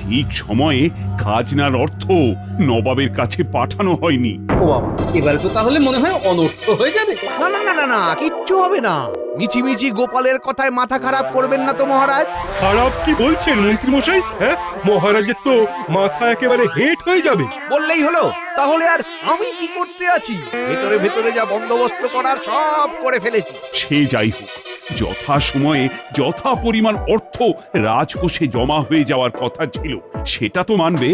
ঠিক সময়ে খাজনার অর্থ নবাবের কাছে পাঠানো হয়নি। ও বাবা, এবার তো তাহলে মনে হয় অনর্থ হয়ে যাবে। না না না না না, কিচ্ছু হবে না। মিছিমিছি গোপালের কথায় মাথা খারাপ করবেন না তো মহারাজ। খারাপ কি বলছেন মন্ত্রী মশাই? হ্যাঁ, মহারাজের তো মাথা একেবারে হেঁট হয়ে যাবে। বললেই হলো। তাহলে আর আমি কি করতে আছি? ভেতরে ভেতরে যা বন্দোবস্ত করার সব করে ফেলেছি। সে যাই হোক, যথা সময়ে যথা পরিমাণ অর্থ রাজকোষে জমা হয়ে যাওয়ার কথা ছিল, সেটা তো মানবে।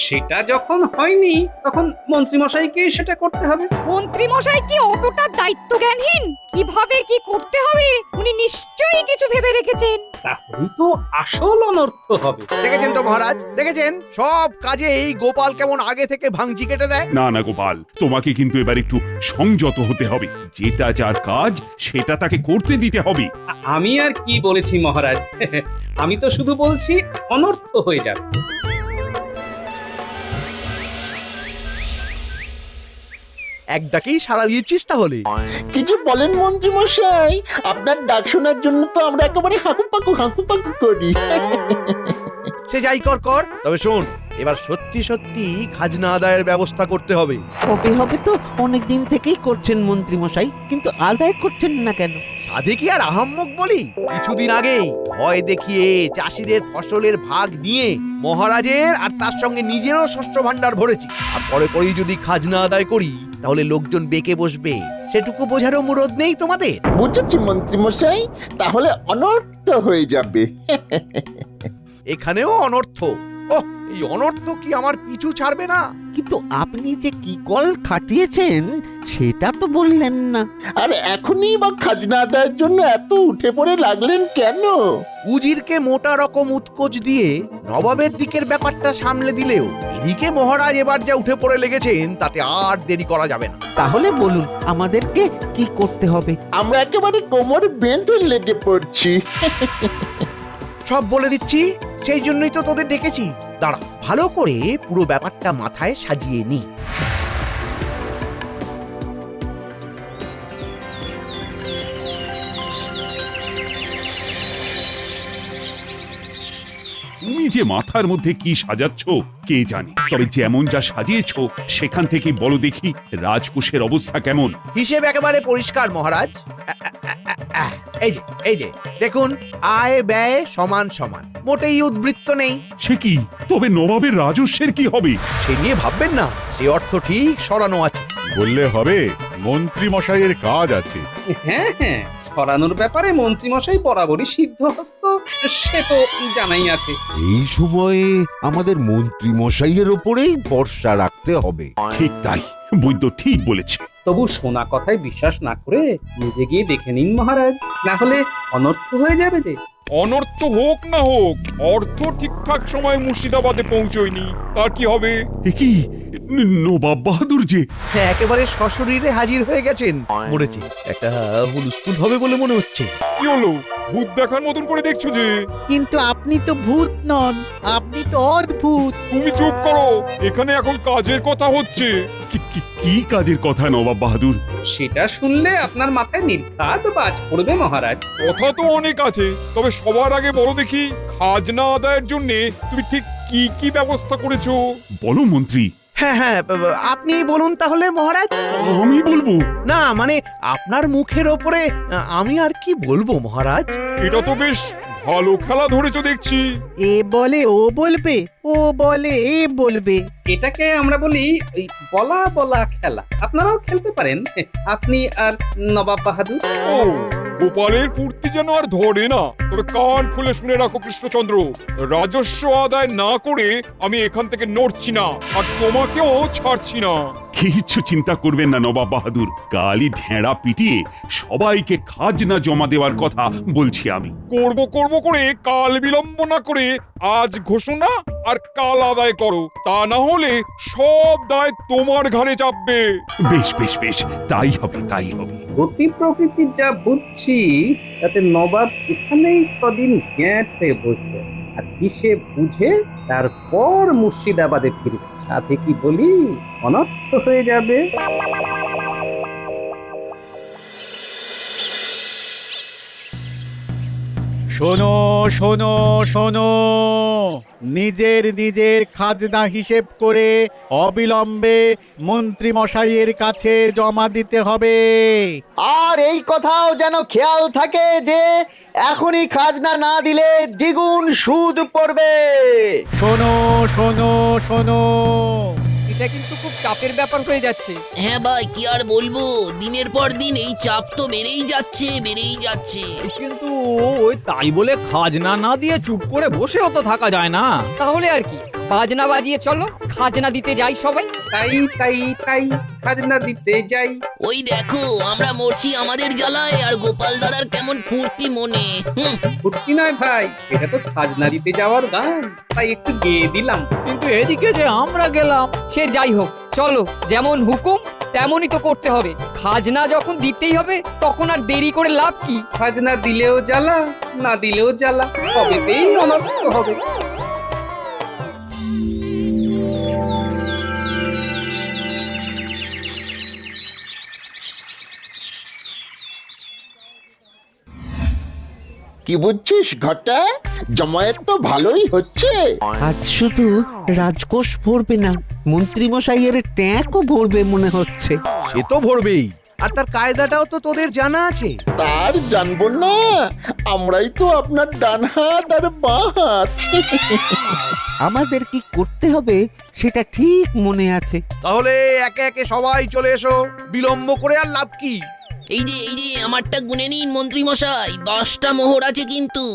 সেটা যখন হয়নি তখন মন্ত্রী মশাইকে সেটা করতে হবে। মন্ত্রী মশাই কি অতটা দায়িত্ব জ্ঞানহীন? কিভাবে কি করতে হবে উনি নিশ্চয়ই কিছু ভেবে রেখেছেন। তাহলেই তো আসল অনর্থ হবে। দেখেছেন তো মহারাজ, দেখেছেন সব কাজে এই গোপাল কেমন আগে থেকে ভাঙচি কেটে দেয়। না না গোপাল, তোমাকে কিন্তু এবার একটু সংযত হতে হবে। যেটা যার কাজ সেটা তাকে করতে দিতে হবে। আমি আর কি বলেছি মহারাজ, আমি তো শুধু বলছি অনর্থ হয়ে যাবে। এক ডাকেই সাড়া দিয়েছিস তাহলে? কিছু বলেন মন্ত্রী মশাই, আপনার ডাক শোনার জন্য তো আমরা একেবারে হাঁকুপাকু করি। সে যাই কর কর, তবে শোন, এবার সত্যি সত্যি খাজনা আদায়ের ব্যবস্থা করতে হবে। হবে হবে তো অনেক দিন থেকেই করছেন মন্ত্রী মশাই, কিন্তু আদায় করছেন না কেন? সাধে কি আর আহাম্মক বলি? কিছুদিন আগেই ভয় দেখিয়ে চাষিদের ফসলের ভাগ নিয়ে মহারাজের আর তার সঙ্গে নিজেরও শস্য ভান্ডার ভরেছি। আর পরে পরেই যদি খাজনা আদায় করি তাহলে লোকজন বেঁকে বসবে, সেটুকু বোঝারও মুরদ নেই তোমাদের? বুঝেছি মন্ত্রী মশাই, তাহলে অনর্থ হয়ে যাবে। এখানেও অনর্থ। ওহ, এই অনর্থ কি আমার পিছু ছাড়বে না? কিন্তু আপনি যে কি কল খাটিয়েছেন সেটা তো বললেন না। আর এখনই বা খাজনা আদায়ের জন্য এত উঠে পড়ে লাগলেন কেন? উজিরকে মোটা রকম উৎকোচ দিয়ে নবাবের দিকের ব্যাপারটা সামলে দিলেও এদিকে মহারাজ এবার যা উঠে পড়ে লেগেছেন তাতে আর দেরি করা যাবে না। তাহলে বলুন আমাদেরকে কি করতে হবে? আমরা একেবারে কোমর বেঁধে লেগে পড়ছি। সব বলে দিচ্ছি, সেই জন্যই তো তোদের ডেকেছি। দাঁড়া, ভালো করে পুরো ব্যাপারটা মাথায় সাজিয়ে নি। তুমি যে মাথার মধ্যে কি সাজাচ্ছ কে জানে, তবে যেমন যা সাজিয়েছ সেখান থেকে বলো দেখি রাজকোষের অবস্থা কেমন। হিসেব একেবারে পরিষ্কার মহারাজ। এই যে এই যে দেখুন, আয় ব্যয় সমান সমান, মোটেই উদ্বৃত্ত নেই। সে কি, তবে নবাবের রাজস্বের কি হবে? সে নিয়ে ভাববেন না, সে অর্থ ঠিক সরানো আছে। বললে হবে, মন্ত্রী মশাইয়ের কাজ আছে। হ্যাঁ হ্যাঁ, ছড়ানোর ব্যাপারে মন্ত্রী মশাই বরাবরই সিদ্ধহস্ত, সে তো জানাই আছে। এই সময়ে আমাদের মন্ত্রী মশাইয়ের ওপরেই ভরসা রাখতে হবে। ঠিক তাই, বৈদ্য ঠিক বলেছে। তবু শোনা কথায় বিশ্বাস না করে নিজে গিয়ে দেখে নিন মহারাজ, না হলে অনর্থ হয়ে যাবে যে। অনর্থ হোক না হোক, অর্থ ঠিকঠাক সময় মুর্শিদাবাদে পৌঁছয়নি, তার কি হবে? এ কি, নবাব বাহাদুর যে! হ্যাঁ, একেবারে সশরীরে হাজির হয়ে গেছেন। মরেছে, একটা হুলস্থুল হবে বলে মনে হচ্ছে। কি হলো, ভূত দেখার মতন করে দেখছো যে? কিন্তু আপনি তো ভূত নন, আপনি তো অদ্ভুত। তুমি চুপ করো, এখানে এখন কাজের কথা হচ্ছে। কি কাজের কথা নবাব বাহাদুর? সেটা শুনলে আপনার মাথায় নির্ঘাত বাজ পড়বে মহারাজ। কথা তো অনেক আছে, তবে সবার আগে বলো দেখি, খাজনা আদায়ের জন্য তুমি ঠিক কি কি ব্যবস্থা করেছো? বলো মন্ত্রী। হ্যাঁ হ্যাঁ, আপনি বলুন তাহলে মহারাজ। আমি বলবো? না মানে আপনার মুখের ওপরে আমি আর কি বলবো মহারাজ? এটা তো বেশ ভালো খেলা ধরেছো দেখছি। এ বলে ও বলবে, ও বলে এ বলবে। এটাকে আমরা বলি ওই বলা বলা খেলা। আপনারাও খেলতে পারেন, আপনি আর নবাব বাহাদুর। ও, গোপালের ফুর্তি যেন আর ধরে না। তবে কান খুলে শুনে রাখো কৃষ্ণচন্দ্র, রাজস্ব আদায় না করে আমি এখান থেকে নড়ছি না, আর তোমাকেও ছাড়ছি না। কিচ্ছু চিন্তা করবেন না নবাব বাহাদুর, কালই ঢেঁড়া পিটিয়ে সবাইকে খাজনা জমা দেওয়ার কথা বলছি আমি। করব করে কাল বিলম্ব না করে আজ ঘোষণা আর কাল আদায় করো, তা না হলে সব দায় তোমার ঘাড়ে চাপবে। বেশ বেশ বেশ, তাই হবে তাই হবে। গতি প্রকৃতির যা বুঝছি তাতে নবাব এখানেই কদিন গ্যাঁট হয়ে বসবে, আর হিসেব বুঝে তারপর মুর্শিদাবাদে ফিরবে। সাথে কি বলি, অনর্থ হয়ে যাবে। শোনো শোনো শোনো, নিজের নিজের খাজনা হিসেব করে অবিলম্বে মন্ত্রী মশাইয়ের কাছে জমা দিতে হবে। আর এই কথাও যেন খেয়াল থাকে যে এখনই খাজনা না দিলে দ্বিগুণ সুদ পড়বে। শোনো শোনো শোনো, এটা কিন্তু খুব চাপের ব্যাপার হয়ে যাচ্ছে। হ্যাঁ ভাই, কি আর বলবো, দিনের পর দিন এই চাপ তো বেড়েই যাচ্ছে বেড়েই যাচ্ছে। কিন্তু ওই তাই বলে খাজনা না দিয়ে চুপ করে বসেও তো থাকা যায় না। তাহলে আর কি, বাজনা বাজিয়ে চলো, খাজনা দিতে যাই সবাই। তাই তাই তাই, খাজনা দিতে যাই। ওই দেখো, আমরা মরছি আমাদের জ্বালায়, আর গোপাল দাদার কেমন ফুর্তি মনে। ফুর্তি নয় ভাই, এটা তো খাজনা দিতে যাওয়ার গান, তাই একটু গেয়ে দিলাম। কিন্তু এদিকে যে আমরা গেলাম। সে যাই হোক, চলো, যেমন হুকুম তেমনই তো করতে হবে। খাজনা যখন দিতেই হবে তখন আর দেরি করে লাভ কি? খাজনা দিলেও জ্বালা, না দিলেও জ্বালা, তবেতেই অনর্থ হবে। কি বুঝছিস ঘটা? জমায়েত তো ভালোই হচ্ছে। আজ শুধু রাজকোষ ভরবে না, মন্ত্রী মশাইয়ের ট্যাঁকও ভরবে মনে হচ্ছে। সে তো ভরবেই, আর তার কায়দাটাও তো তোদের জানা আছে। তার জানবো না? আমরাই তো আপনার ডান হাত আর বাঁ হাত। আমাদের কি করতে হবে সেটা ঠিক মনে আছে। তাহলে একে একে সবাই চলে এসো, বিলম্ব করে আর লাভ কি? এই যে আমারটা গুনে নিন মন্ত্রী মশাই, 10টা মোহর আছে কিন্তু।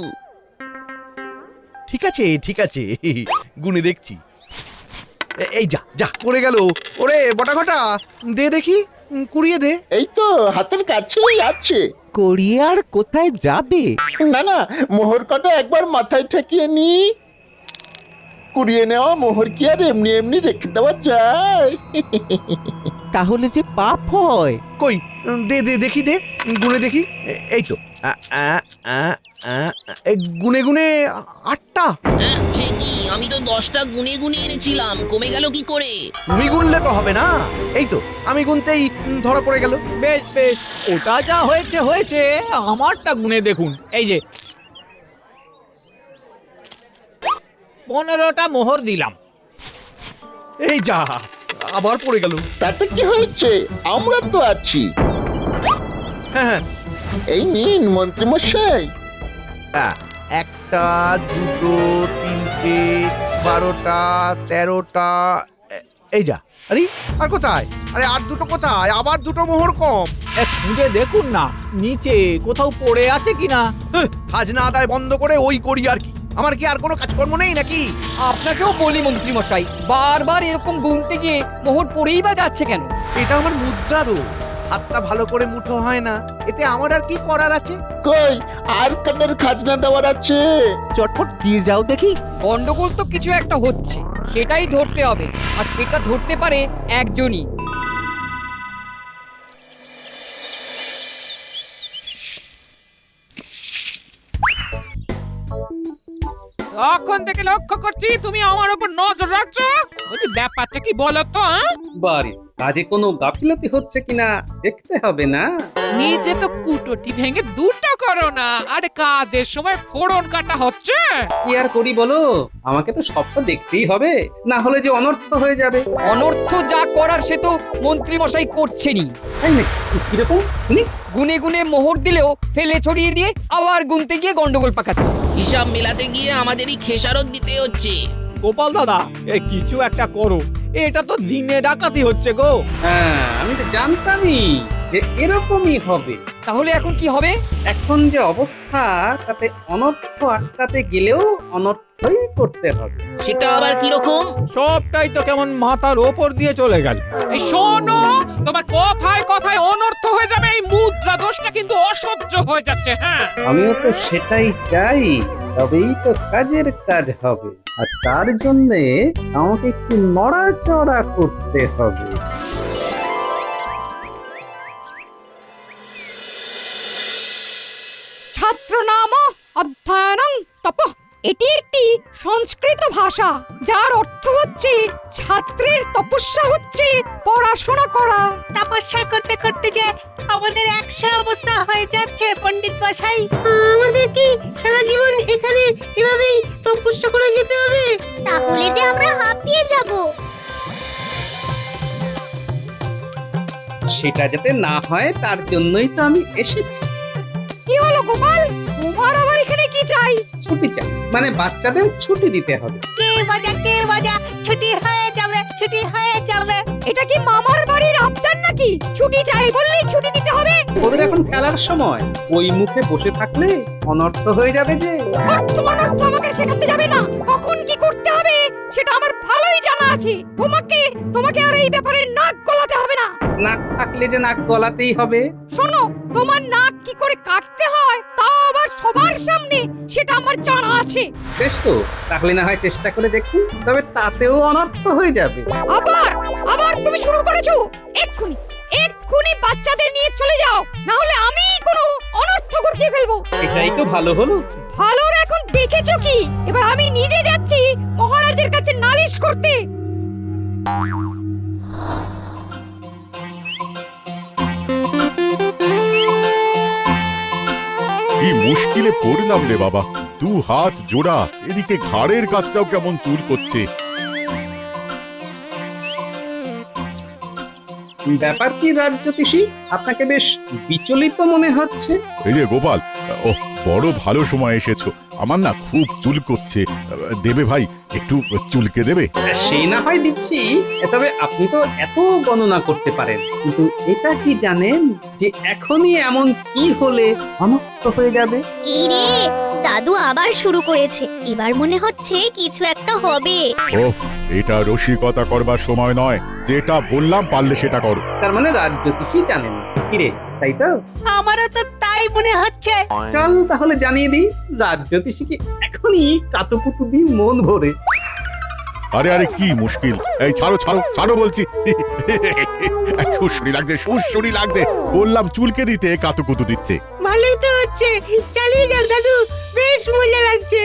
ঠিক আছে ঠিক আছে, গুনে দেখছি। এই যা যা পড়ে গেল। ওরে বটা ঘটা, দে দেখি, কুড়িয়ে দে। এই তো হাতের কাছেই আছে। করিয়ে আর কোথায় যাবে? না না, মোহর কটা একবার মাথায় ঠেকিয়ে নি। কুড়িয়ে নেওয়া মোহর কি আর এমনি এমনি রেখে দেওয়া যায়? তাহলে যে পাপ হয়। কই দে দে দেখি, দে গুনে দেখি। এই তো গুনে গুনে 8টা। সে কি, আমি তো 10টা গুনে গুনে এনেছিলাম, কমে গেল কি করে? তুমি গুনলে তো হবে না। এই তো আমি গুনতেই ধরা পড়ে গেল। বেশ বেশ, ওটা যা হয়েছে হয়েছে, আমারটা গুনে দেখুন। এই যে 15টা মোহর দিলাম। এই যা, আবার পড়ে গেল। তাতে কি হয়েছে? আমরা তো আছি। হ্যাঁ, এই নিন মন্ত্রী মশাই। 1টা 2টো 3টে 12টা 13টা। এই যা, আরে আর কোথায়? আরে আর 2টো কোথায়? আবার 2টো মোহর কম। খুঁজে দেখুন না, নিচে কোথাও পড়ে আছে কিনা। খাজনা আদায় বন্ধ করে ওই করি আর কি। আমার কি আর কোনো কাজকর্ম নেই নাকি? আপনাকেও বলি মন্ত্রী মশাই, বারবার এরকম গুনতে গিয়ে মোহর পড়েই বা যাচ্ছে কেন? এটা আমার মুদ্রা দো, হাতটা ভালো করে মুঠো হয় না, এতে আমার আর কি করার আছে? কই আর কাদের খাজনা দেওয়ার আছে? চটপট দিয়ে যাও দেখি। গন্ডগোল তো কিছু একটা হচ্ছে, সেটাই ধরতে হবে, আর সেটা ধরতে পারে একজনই। তখন থেকে লক্ষ্য করছি তুমি আমার উপর নজর রাখছো। বলছি ব্যাপারটা কি বলো তো? বাড়ি কাজে কোনো গাফিলতি হচ্ছে কিনা দেখতে হবে না? নিজে তো কুটোটি ভেঙে দুটো করো না, আরে কাজের সময় ফোড়ন কাটা হচ্ছে। কি আর করি বলো, আমাকে তো সবটা দেখতেই হবে, না হলে যে অনর্থ হয়ে যাবে। অনর্থ যা করার সে তো মন্ত্রী মশাই করছেনই। তাই নাকি? কিরকম শুনি? গুনে গুনে মোহর দিলেও ফেলে ছড়িয়ে দিয়ে আবার গুনতে গিয়ে গন্ডগোল পাকাচ্ছে। হিসাব মেলাতে গিয়ে আমাদেরই খেসারত দিতে হচ্ছে। গোপাল দাদা, কিছু একটা করো, এটা তো দিনে ডাকাতি হচ্ছে গো। হ্যাঁ, আমি তো জানতামই যে এরকমই হবে। তাহলে এখন কি হবে? এখন যে অবস্থা, তাতে অনর্থ আটকাতে গেলেও অনর্থই করতে হবে। সেটা আবার কিরকম? সবটাই তো কেমন মাথার ওপর দিয়ে চলে গেল। এই শোনো, তোমার কথায় কথায় অনর্থ হয়ে যাবে, এই মুদ্রা দোষটা কিন্তু অসহ্য হয়ে যাচ্ছে। হ্যাঁ, আমিও তো সেটাই চাই, তবেই তো কাজের কাজ হবে, আর তার জন্যে আমাকে একটু নড়াচড়া করতে হবে। ছাত্র নাম অধ্যয়নং তপ এটি একটি সংস্কৃত ভাষা, যার অর্থ হচ্ছে ছাত্রের তপস্যা হচ্ছে পড়াশোনা করা। তপস্যা করতে করতে যে আমাদের একশো অবস্থা হয়ে যাচ্ছে পণ্ডিত মশাই। আমাদের কি সারা জীবন এখানে এভাবেই তপস্যা করে যেতে হবে? তাহলে যে আমরা হাঁপিয়ে যাব। সেটা যাতে না হয় তার জন্যই তো আমি এসেছি। কি হলো গোপাল, তোমার আবার এখানে কি চাই? ছুটি চাই, মানে বাচ্চাদের ছুটি দিতে হবে। কে মজা, ছুটি হয়ে যাবে, ছুটি হয়ে যাবে। এটা কি মামার বাড়ির আবদার নাকি? ছুটি চাই বললেই ছুটি দিতে হবে? ওদের এখন খেলার সময়, ওই মুখে বসে থাকলে অনর্থ হয়ে যাবে যে। তোমার আমাকে শেখাতে যাবে না, কখন কি করতে হবে সেটা আমার ভালোই জানা আছে। তোমাকে আর এই ব্যাপারে নাক গলাতে হবে না। নাক থাকলে যে নাক গলাতেই হবে। শোনো, তোমার নাক কি করে কাটতে হয় তা আবার সবার সামনে, সেটা আমার জানা আছে। বেশ তো, তাহলে না হয় চেষ্টা করে দেখুন, তবে তাতেও অনর্থ হয়ে যাবে। আবার তুমি শুরু করেছো। এক্ষুনি বাচ্চাদের নিয়ে চলে যাও, না হলে আমি কোনো অনর্থ ঘটিয়ে ফেলবো। এটাই তো ভালো হলো। ভালোর এখন দেখেছো কি? এবার আমি নিজে যাচ্ছি মহারাজের কাছে নালিশ করতে। কি মুশকিলে পড়লাম রে বাবা, দু হাত জোড়া, এদিকে ঘাড়ের কাজটাও কেমন চুল করছে। ব্যাপার কি রাজজ্যোতিষী, আপনাকে বেশ বিচলিত মনে হচ্ছে। এই যে গোপাল, ও বড় ভালো সময় এসেছো। আমার না খুব চুল করছে, দেবে ভাই, একটু চুলকে দেবে? সেই না হয় দিচ্ছি, তবে আপনি তো এত গণনা করতে পারেন, কিন্তু এটা কি জানেন যে এখনই এমন কি হলে অনর্থ হয়ে যাবে? এই রে, দাদু আবার শুরু করেছে। এবার মনে হচ্ছে কিছু একটা হবে। ও, এটা রসিকতা করবার সময় নয়, যেটা বললাম পারলে সেটা করো। তার মানে রাজজ্যোতিষী জানেন, কিরে তাই তো? আমারও তো তাই মনে হচ্ছে। চল তাহলে জানিয়ে দিই, রাজজ্যোতিষীকে এখনই কাতুকুতু দিই মন ভরে। আরে আরে কি মুশকিল, এই ছাড়ো ছাড়ো ছাড়ো বলছি। সুশ্রী লাগছে, বললাম চুলকে দিতে, কাতুকুতু দিচ্ছে। ভালোই তো হচ্ছে, চালিয়ে যাও দাদু, বেশ মজা লাগছে।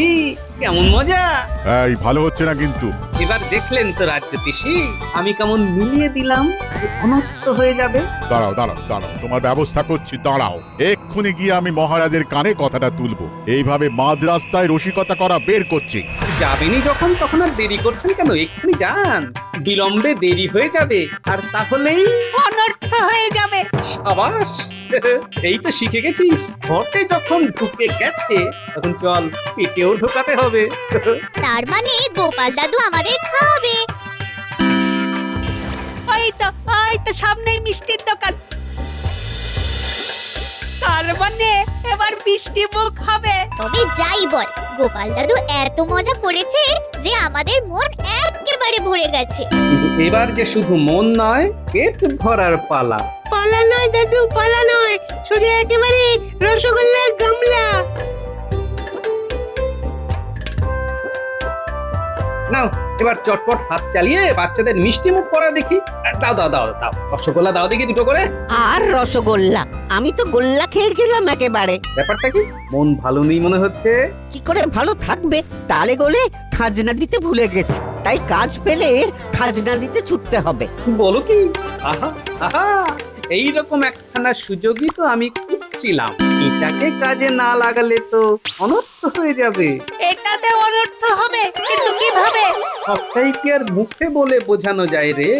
এই কেমন মজা! এই ভালো হচ্ছে না কিন্তু। এবার দেখলেন তো রাজজ্যোতিষী, আমি কেমন মিলিয়ে দিলাম যে অনর্থ হয়ে যাবে। দাঁড়াও দাঁড়াও দাঁড়াও, তোমার ব্যবস্থা করছি, দাঁড়াও। এক্ষুনি গিয়ে আমি মহারাজের কানে কথাটা তুলবো। এইভাবে মাঝ রাস্তায় রসিকতা করা বের করছি। যাবেনই যখন, তখন আর দেরি করছেন কেন? এক্ষুনি যান, বিলম্বে দেরি হয়ে যাবে, আর তাহলেই অনর্থ হয়ে যাবে। সাবাস, এই তো শিখে গেছিস। ঘটে যখন ঢুকে গেছে, তখন চল পেটেও ঢোকাতে হবে। তার মানে গোপাল দাদু আমাদের খাওয়াবে। ওই তো সামনেই মিষ্টির দোকান। তার মানে এবার মিষ্টি মুখ হবে। তবে যাই বল, গোপাল দাদু এত মজা করেছে যে আমাদের মন একেবারে ভরে গেছে। কিন্তু এবার যে শুধু মন নয়, পেট ভরার পালা। পালা নয় দাদু, পালা নয়, শুধু একেবারে রসগোল্লার গামলা। নাও এবার চটপট হাত চালিয়ে বাচ্চাদের মিষ্টি মুখ করা দেখি। দাও দাও দাও দাও, রসগোল্লা দাও দেখি দুটো করে। আর রসগোল্লা? আমি তো গোল্লা খেয়ে গেলাম একেবারে। ব্যাপারটা কি, মন ভালো নেই মনে হচ্ছে? কি করে ভালো থাকবে? তালে গোলে খাজনা দিতে ভুলে গেছে, তাই কাজ পেলে খাজনা দিতে ছুটতে হবে। বলো কি? আহা আহা, এইরকম একখানা সুযোগই তো আমি খুঁজছিলাম। এটাকে কাজে না লাগালে তো অনর্থ হয়ে যাবে। এটাতে অনর্থ হবে, কিন্তু কিভাবে? সবটাই কি আর মুখে বলে বোঝানো যায় রে?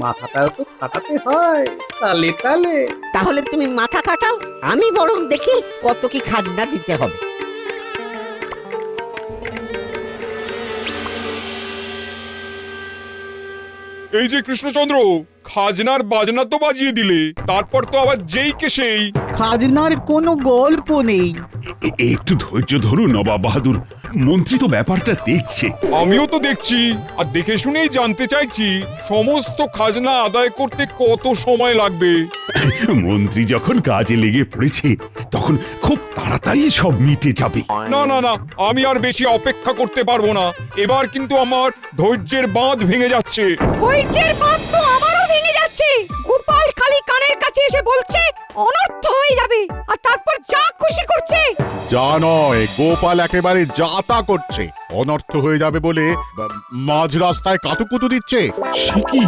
মাথাটাও তো খাটাতে হয়, তালে তালে। তাহলে তুমি মাথা খাটাও, আমি বরং দেখি কত কি খাজনা দিতে হবে। এই যে কৃষ্ণচন্দ্র, খাজনার বাজনা তো বাজিয়ে দিলে, তারপর তো আবার যেই কে সেই। খাজনার কোনো গল্প নেই। একটু ধৈর্য ধরুন নবাব বাহাদুর, মন্ত্রী তো ব্যাপারটা দেখছে। আমিও তো দেখছি, আর দেখে শুনেই জানতে চাইছি সমস্ত খাজনা আদায় করতে কত সময় লাগবে। মন্ত্রী যখন কাজে লেগে পড়েছে, তখন খুব তাড়াতাড়ি সব মিটে যাবে। না না না, আমি আর বেশি অপেক্ষা করতে পারবো না। এবার কিন্তু আমার ধৈর্যের বাঁধ ভেঙে যাচ্ছে। ধৈর্যের বাঁধ তো আমারও ভেঙে যাচ্ছে। গোপাল খালি কানের কাছে এসে বলছে অনর্থ হয়ে যাবে আর তারপর যা খুশি করছে। যা নয়, গোপাল একেবারে যা তা করছে। অনর্থ হয়ে যাবে বলে মাঝ রাস্তায় কাতুকুতু দিচ্ছে। সে কি?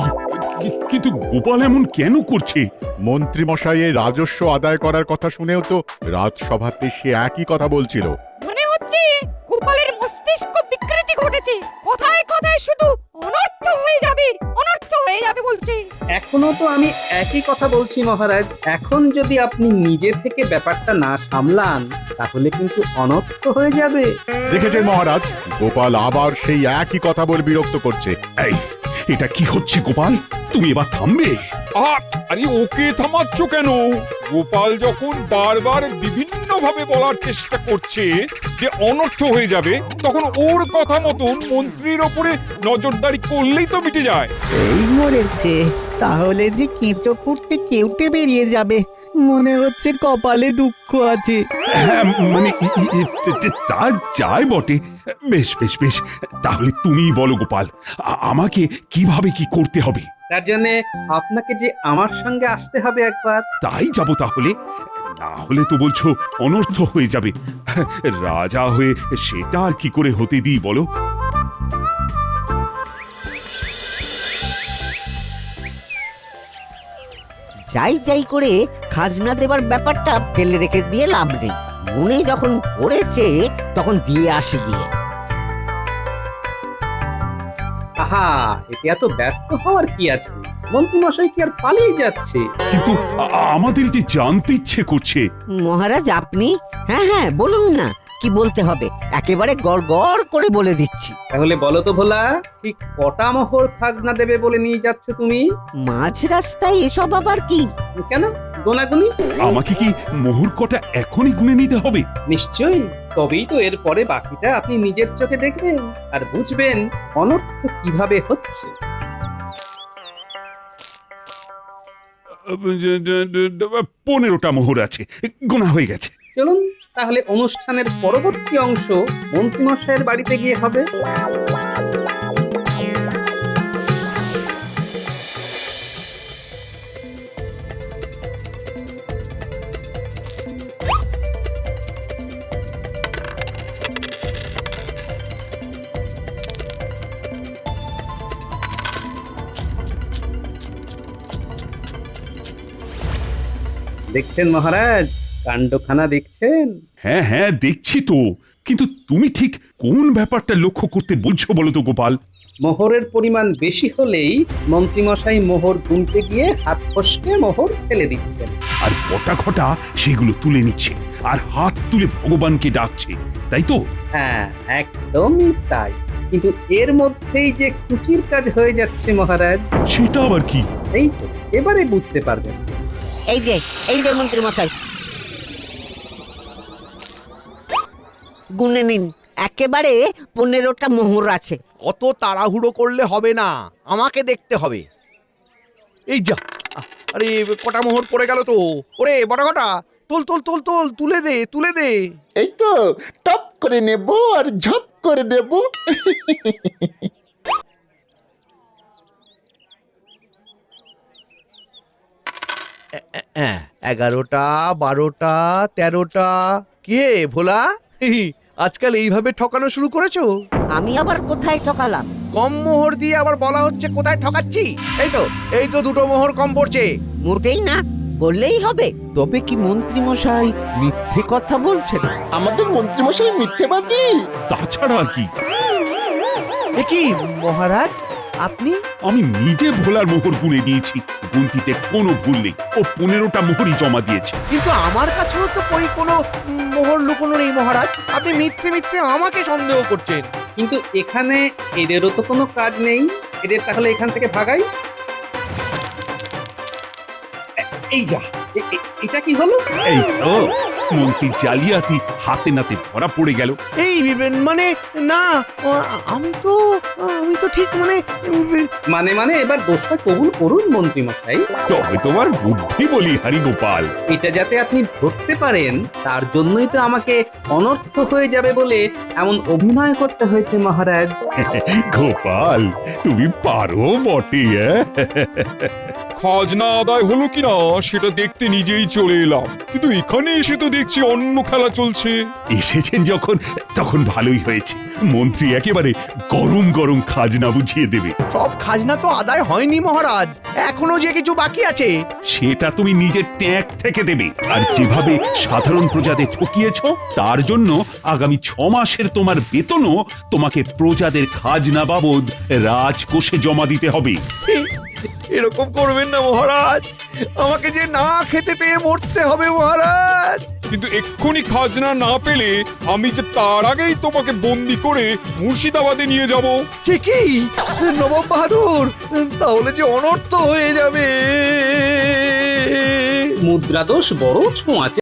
কিন্তু গোপাল এমন কেন করছে? মন্ত্রী মশাইয়ের রাজস্ব আদায় করার কথা শুনেও তো রাজসভাতে সে একই কথা বলছিল। মনে হচ্ছে গোপালের মস্তিষ্ক বিকৃতি ঘটেছে, কথায় কথায় শুধু অনর্থ হয়ে যাবে বলছে। এখনো তো আমি একই কথা বলছি মহারাজ। এখন যদি আপনি নিজে থেকে ব্যাপারটা না সামলান তাহলে কিন্তু অনর্থ হয়ে যাবে। দেখেছেন মহারাজ, গোপাল আবার সেই একই কথা বলে বিরক্ত করছে। এই, এটা কি হচ্ছে গোপাল? তুমি এবার থামবে? আরে ওকে থামাচ্ছ কেন? গোপাল যখন বারবার বিভিন্ন ভাবে বলার চেষ্টা করছে যে অনর্থ হয়ে যাবে, তখন ওর কথা মতন মন্ত্রীর ওপরে নজরদারি করলেই তো মিটে যায়। এই মরেছে, তাহলে যে কেঁচো করতে কেউটে বেরিয়ে যাবে। মনে হচ্ছে কপালে দুঃখ আছে। হ্যাঁ, মানে তা যায় বটে। বেশ বেশ বেশ, তাহলে তুমিই বলো গোপাল, আমাকে কিভাবে কি করতে হবে? তার জন্য আপনাকে যে আমার সঙ্গে আসতে হবে একবার। তাই যাব তাহলে? না হলে তো বলছো অনর্থ হয়ে যাবে। রাজা হয়ে সেটা আর কি করে হতে দিই বলো? যাই যাই করে খাজনা দেবার ব্যাপারটা ফেলে রেখে দিয়ে লাভ নেই। মনে যখন পড়েছে তখন দিয়ে আসি গিয়ে। আহা, এতে এত ব্যস্ত হওয়ার কি আছে? মন্ত্রী মশাই কি আর পালিয়ে যাচ্ছে? কিন্তু আমাদের যে জানতে ইচ্ছে করছে। মহারাজ আপনি? হ্যাঁ হ্যাঁ, বলুন না কি বলতে হবে, একেবারে গড় গড় করে বলে দিচ্ছি। তাহলে বলো তো ভোলা, ঠিক কটা মোহর খাজনা দেবে বলে নিয়ে যাচ্ছ তুমি? মাঝ রাস্তায় এসব আবার কি? কেন গোনাগুনি? আমাকে কি মোহর কটা এখনই গুনে নিতে হবে? নিশ্চয়ই, তবেই তো এরপরে বাকিটা আপনি নিজের চোখে দেখবেন আর বুঝবেন অনর্থ কিভাবে হচ্ছে। 15টা মোহর আছে, গোনা হয়ে গেছে। চলুন তাহলে অনুষ্ঠানের পরবর্তী অংশ মন্ত্রীমশাইয়ের বাড়িতে গিয়ে হবে। দেখছেন মহারাজ, কাণ্ডখানা দেখছেন? হ্যাঁ হ্যাঁ, দেখছি তো। কিন্তু তুমি ঠিক কোন ব্যাপারটা লক্ষ্য করতে বলছো বলো তো গোপাল? মোহরের পরিমাণ বেশি হলেই মন্ত্রীমশাই মোহর গুনতে গিয়ে হাত ফসকে মোহর ফেলে দিচ্ছেন। আর কটা খটা সেগুলো তুলে নিচ্ছে আর হাত তুলে ভগবানকে ডাকছে, তাই তো? হ্যাঁ, একদমই তাই। কিন্তু এর মধ্যেই যে কুচির কাজ হয়ে যাচ্ছে মহারাজ। সেটা আবার কি? এই তো এবারে বুঝতে পারবেন। এই যে মন্ত্রী মশাই, গুনে নিন, একেবারে 15টা মোহর আছে। অত তাড়াহুড়ো করলে হবে না, আমাকে দেখতে হবে। এই যা, আরে কটা মোহর পড়ে গেল তো। ওরে বড় কটা, তোল তোল তোল তোল, তুলে দে। এই তো টপ করে নেব আর ঝপ করে দেব। 11টা, 12টা, 13টা। কি হে ভোলা, আজকাল এইভাবে ঠকানো শুরু করেছো? আমি আবার কোথায় ঠকালাম? কম মোহর দিয়ে আবার বলা হচ্ছে কোথায় ঠকাচ্ছি। এই তো 2টো মোহর কম পড়ছে। মোটেই না, বললেই হবে। তবে কি মন্ত্রী মশাই মিথ্যে কথা বলছেন? আমাদের মন্ত্রী মশাই মিথ্যেবাদী? তাছাড়া আর কি? এ কি মহারাজ, আপনি? আমি নিজে ভোলার মোহর গুনে দিয়েছি, গুনতিতে কোনো ভুল নেই। ও 15টা মোহরই জমা দিয়েছে। কিন্তু আমার কাছেও তো কই কোনো মোহর লুকোনো নেই মহারাজ। আপনি মিথ্যে আমাকে সন্দেহ করছেন। কিন্তু এখানে এদেরও তো কোনো কাজ নেই। এদের তাহলে এখান থেকে ভাগাই। এই যা, এটা কি হলো? এই তো মন্ত্রী জালিয়াতি হাতে নাতে ধরা পড়ে গেল। এই মানে না, আমি তো ঠিক মানে এবার দোষটা কবুল করুন মন্ত্রী মশাই। তবে তোমার বুদ্ধি বলি হারি গোপাল। এটা যাতে আপনি ধরতে পারেন তার জন্যই তো আমাকে অনর্থ হয়ে যাবে বলে এমন অভিনয় করতে হয়েছে মহারাজ। গোপাল, তুমি পারো বটে। খাজনা আদায় হলো কিনা সেটা দেখতে নিজেই চলে এলাম, কিন্তু এখানে এসে তো দেখছি অন্য খেলা চলছে। এসেছেন যখন তখন ভালোই হয়েছে। মন্ত্রী একেবারে গরম গরম খাজনা বুঝিয়ে দেবে। সব খাজনা তো আদায় হয়নি মহারাজ, এখনো যে কিছু বাকি আছে। সেটা তুমি নিজের ট্যাগ থেকে দেবে। আর যেভাবে সাধারণ প্রজাদের ঠকিয়েছ তার জন্য আগামী 6 মাসের তোমার বেতনও তোমাকে প্রজাদের খাজনা বাবদ রাজকোষে জমা দিতে হবে। এরকম করবেন না মহারাজ, আমাকে যে না খেতে পেয়ে মরতে হবে মহারাজ। কিন্তু এক্ষুনি খাজনা না পেলে আমি যে তার আগেই তোমাকে বন্দি করে মুর্শিদাবাদে নিয়ে যাব। ঠিকই নবাব বাহাদুর, তাহলে যে অনর্থ হয়ে যাবে। মুদ্রা দোষ বড় ছোঁয়াচে